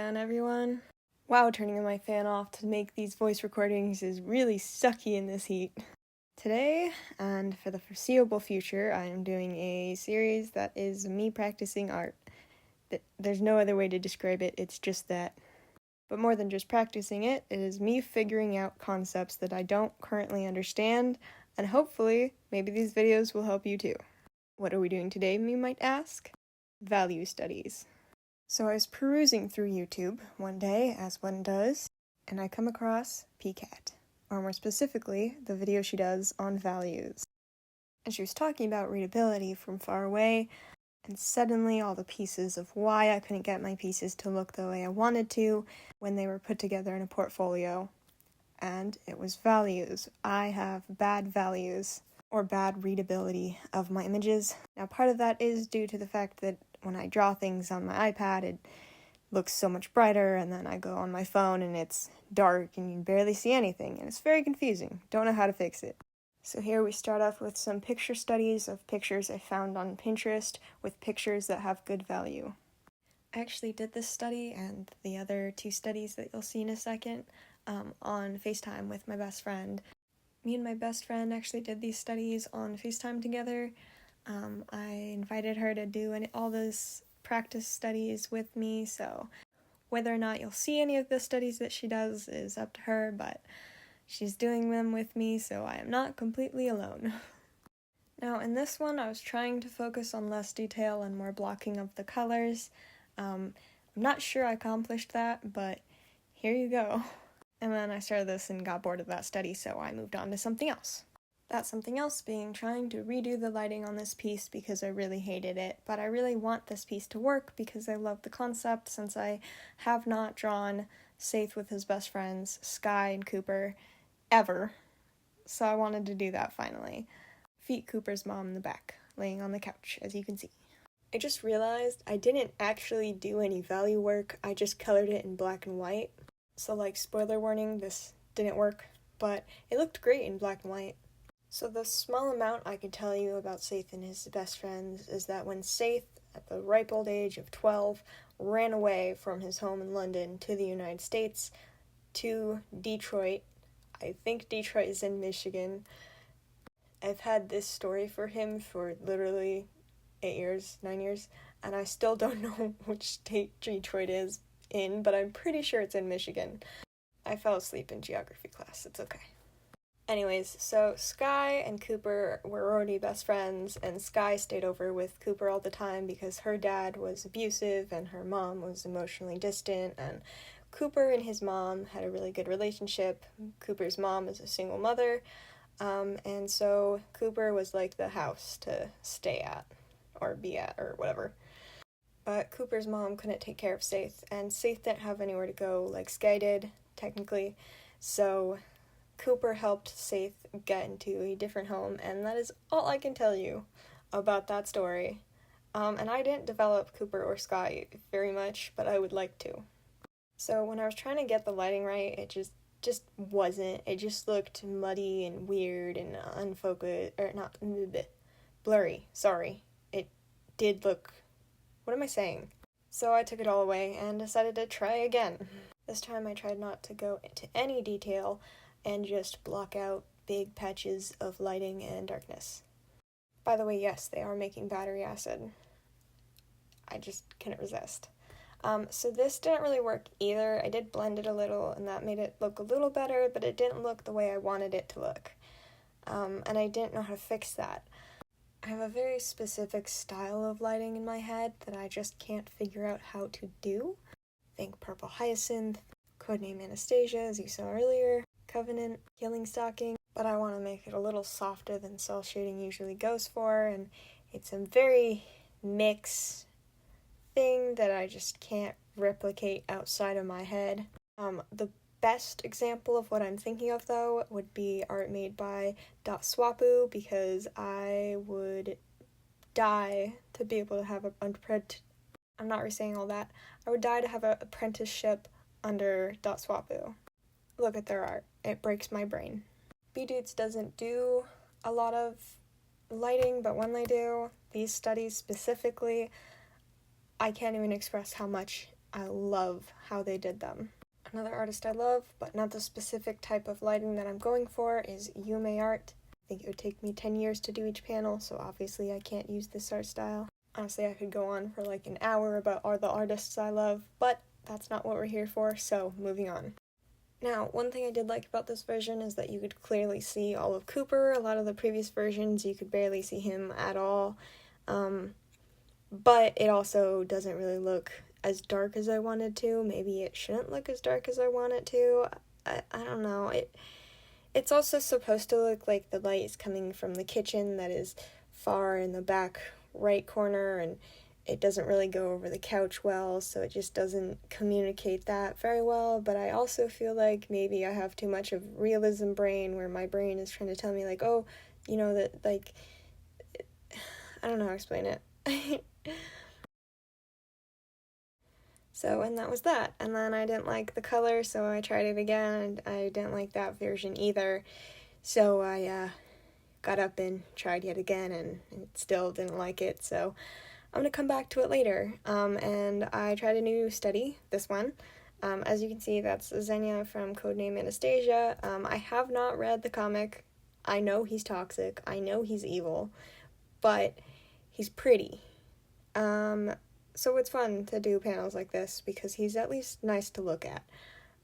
again, everyone. Wow, turning my fan off to make these voice recordings is really sucky in this heat. Today, and for the foreseeable future, I am doing a series that is me practicing art. There's no other way to describe it, it's just that. But more than just practicing it, it is me figuring out concepts that I don't currently understand, and hopefully, maybe these videos will help you too. What are we doing today, you might ask? Value studies. So I was perusing through YouTube one day, as one does, and I come across PCAT, or more specifically, the video she does on values. And she was talking about readability from far away, and suddenly all the pieces of why I couldn't get my pieces to look the way I wanted to when they were put together in a portfolio. And it was values. I have bad values, or bad readability of my images. Now part of that is due to the fact that when I draw things on my iPad, it looks so much brighter, and then I go on my phone and it's dark and you can barely see anything, and it's very confusing. Don't know how to fix it. So here we start off with some picture studies of pictures I found on Pinterest with pictures that have good value. I actually did this study and the other two studies that you'll see in a second on FaceTime with my best friend. Me and my best friend actually did these studies on FaceTime together. I invited her to do all those practice studies with me, so whether or not you'll see any of the studies that she does is up to her, but she's doing them with me, so I am not completely alone. Now, in this one, I was trying to focus on less detail and more blocking of the colors. I'm not sure I accomplished that, but here you go. And then I started this and got bored of that study, so I moved on to something else. That something else being trying to redo the lighting on this piece because I really hated it, but I really want this piece to work because I love the concept since I have not drawn Saith with his best friends, Sky and Cooper, ever. So I wanted to do that finally. Feet Cooper's mom in the back, laying on the couch, as you can see. I just realized I didn't actually do any value work, I just colored it in black and white. So spoiler warning, this didn't work, but it looked great in black and white. So the small amount I can tell you about Saith and his best friends is that when Saith, at the ripe old age of 12, ran away from his home in London to the United States, to Detroit. I think Detroit is in Michigan. I've had this story for him for literally 9 years, and I still don't know which state Detroit is in, but I'm pretty sure it's in Michigan. I fell asleep in geography class, it's okay. Anyways, so Sky and Cooper were already best friends, and Sky stayed over with Cooper all the time because her dad was abusive and her mom was emotionally distant, and Cooper and his mom had a really good relationship. Cooper's mom is a single mother, and so Cooper was like the house to stay at, or be at, or whatever. But Cooper's mom couldn't take care of Saith, and Saith didn't have anywhere to go like Sky did, technically, so Cooper helped Saith get into a different home, and that is all I can tell you about that story. And I didn't develop Cooper or Sky very much, but I would like to. So when I was trying to get the lighting right, it just wasn't. It just looked muddy and weird and unfocused, or not, blurry, sorry. It did look, what am I saying? So I took it all away and decided to try again. This time I tried not to go into any detail and just block out big patches of lighting and darkness. By the way, yes, they are making battery acid. I just couldn't resist. So this didn't really work either. I did blend it a little, and that made it look a little better, but it didn't look the way I wanted it to look. And I didn't know how to fix that. I have a very specific style of lighting in my head that I just can't figure out how to do. Think Purple Hyacinth, codename Anastasia, as you saw earlier, Covenant, Healing Stocking, but I want to make it a little softer than cell shading usually goes for, and it's a very mixed thing that I just can't replicate outside of my head. The best example of what I'm thinking of, though, would be art made by .swapu, because I would die to be able to have I'm not re-saying all that. I would die to have an apprenticeship under .swapu. Look at their art. It breaks my brain. B-Dudes doesn't do a lot of lighting, but when they do, these studies specifically, I can't even express how much I love how they did them. Another artist I love, but not the specific type of lighting that I'm going for, is Yume Art. I think it would take me 10 years to do each panel, so obviously I can't use this art style. Honestly, I could go on for like an hour about all the artists I love, but that's not what we're here for, so moving on. Now, one thing I did like about this version is that you could clearly see all of Cooper. A lot of the previous versions, you could barely see him at all. But it also doesn't really look as dark as I wanted to. Maybe it shouldn't look as dark as I want it to. I don't know. It's also supposed to look like the light is coming from the kitchen that is far in the back right corner, and it doesn't really go over the couch well, so it just doesn't communicate that very well. But I also feel like maybe I have too much of realism brain, where my brain is trying to tell me, like, oh, you know, that, like, I don't know how to explain it. So, and that was that. And then I didn't like the color, so I tried it again, and I didn't like that version either. So I got up and tried yet again, and still didn't like it, so I'm going to come back to it later. And I tried a new study, this one. As you can see, that's Xenia from Codename Anastasia. I have not read the comic. I know he's toxic. I know he's evil. But he's pretty. So it's fun to do panels like this because he's at least nice to look at.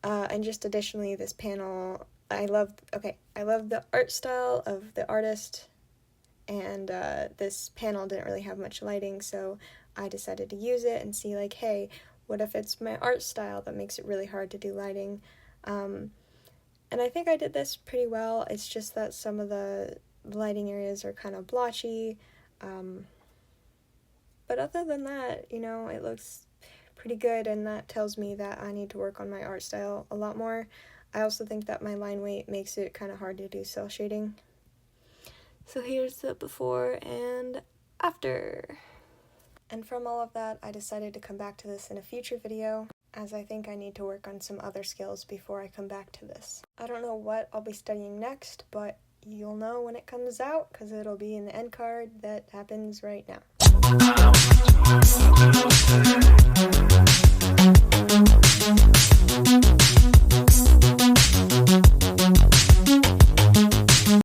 And just additionally, this panel, I love the art style of the artist, and this panel didn't really have much lighting, so I decided to use it and see, like, hey, what if it's my art style that makes it really hard to do lighting? And I think I did this pretty well. It's just that some of the lighting areas are kind of blotchy. But other than that, you know, it looks pretty good, and that tells me that I need to work on my art style a lot more. I also think that my line weight makes it kind of hard to do cell shading. So here's the before and after. And from all of that, I decided to come back to this in a future video, as I think I need to work on some other skills before I come back to this. I don't know what I'll be studying next, but you'll know when it comes out, because it'll be in the end card that happens right now.